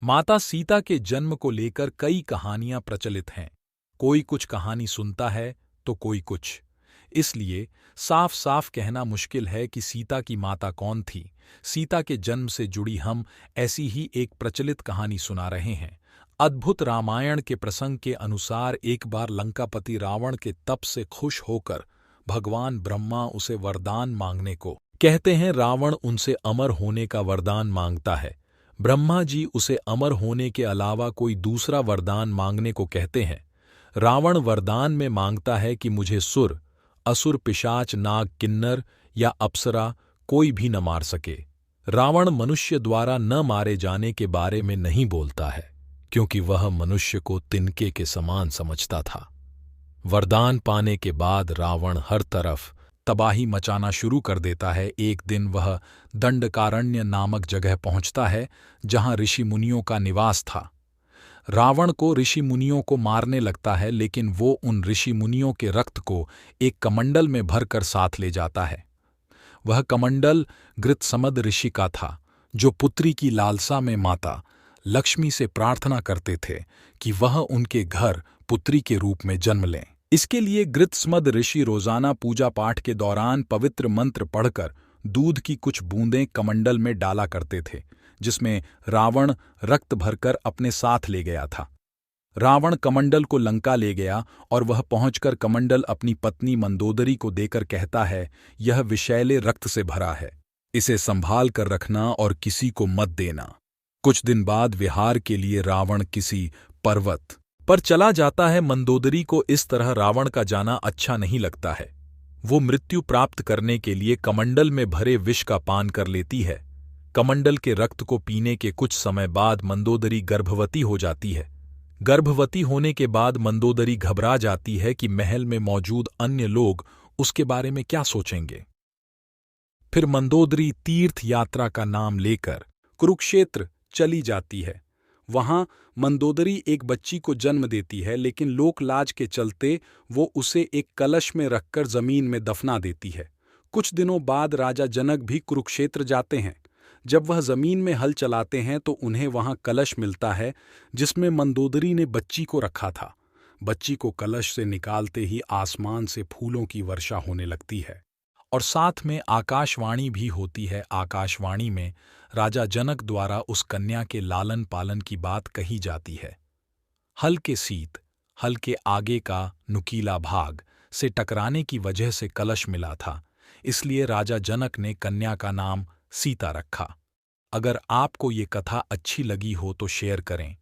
माता सीता के जन्म को लेकर कई कहानियां प्रचलित हैं। कोई कुछ कहानी सुनता है तो कोई कुछ। इसलिए साफ साफ कहना मुश्किल है कि सीता की माता कौन थी। सीता के जन्म से जुड़ी हम ऐसी ही एक प्रचलित कहानी सुना रहे हैं। अद्भुत रामायण के प्रसंग के अनुसार एक बार लंकापति रावण के तप से खुश होकर भगवान ब्रह्मा उसे वरदान मांगने को कहते हैं। रावण उनसे अमर होने का वरदान मांगता है। ब्रह्मा जी उसे अमर होने के अलावा कोई दूसरा वरदान मांगने को कहते हैं। रावण वरदान में मांगता है कि मुझे सुर, असुर, पिशाच, नाग, किन्नर या अप्सरा कोई भी न मार सके। रावण मनुष्य द्वारा न मारे जाने के बारे में नहीं बोलता है, क्योंकि वह मनुष्य को तिनके के समान समझता था। वरदान पाने के बाद रावण हर तरफ तबाही मचाना शुरू कर देता है। एक दिन वह दंडकारण्य नामक जगह पहुंचता है, जहां ऋषि मुनियों का निवास था। रावण को ऋषि मुनियों को मारने लगता है, लेकिन वो उन ऋषि मुनियों के रक्त को एक कमंडल में भरकर साथ ले जाता है। वह कमंडल गृत्समद ऋषि का था, जो पुत्री की लालसा में माता लक्ष्मी से प्रार्थना करते थे कि वह उनके घर पुत्री के रूप में जन्म लें। इसके लिए गृत्समद ऋषि रोजाना पूजा पाठ के दौरान पवित्र मंत्र पढ़कर दूध की कुछ बूंदें कमंडल में डाला करते थे, जिसमें रावण रक्त भरकर अपने साथ ले गया था। रावण कमंडल को लंका ले गया और वह पहुंचकर कमंडल अपनी पत्नी मंदोदरी को देकर कहता है, यह विषैले रक्त से भरा है, इसे संभाल कर रखना और किसी को मत देना। कुछ दिन बाद विहार के लिए रावण किसी पर्वत पर चला जाता है। मंदोदरी को इस तरह रावण का जाना अच्छा नहीं लगता है। वो मृत्यु प्राप्त करने के लिए कमंडल में भरे विष का पान कर लेती है। कमंडल के रक्त को पीने के कुछ समय बाद मंदोदरी गर्भवती हो जाती है। गर्भवती होने के बाद मंदोदरी घबरा जाती है कि महल में मौजूद अन्य लोग उसके बारे में क्या सोचेंगे। फिर मंदोदरी तीर्थ यात्रा का नाम लेकर कुरुक्षेत्र चली जाती है। वहां मंदोदरी एक बच्ची को जन्म देती है, लेकिन लोक लाज के चलते वो उसे एक कलश में रखकर जमीन में दफना देती है। कुछ दिनों बाद राजा जनक भी कुरुक्षेत्र जाते हैं। जब वह जमीन में हल चलाते हैं तो उन्हें वहां कलश मिलता है, जिसमें मंदोदरी ने बच्ची को रखा था। बच्ची को कलश से निकालते ही आसमान से फूलों की वर्षा होने लगती है और साथ में आकाशवाणी भी होती है। आकाशवाणी में राजा जनक द्वारा उस कन्या के लालन पालन की बात कही जाती है। हल के शीत, हल के आगे का नुकीला भाग से टकराने की वजह से कलश मिला था, इसलिए राजा जनक ने कन्या का नाम सीता रखा। अगर आपको ये कथा अच्छी लगी हो तो शेयर करें,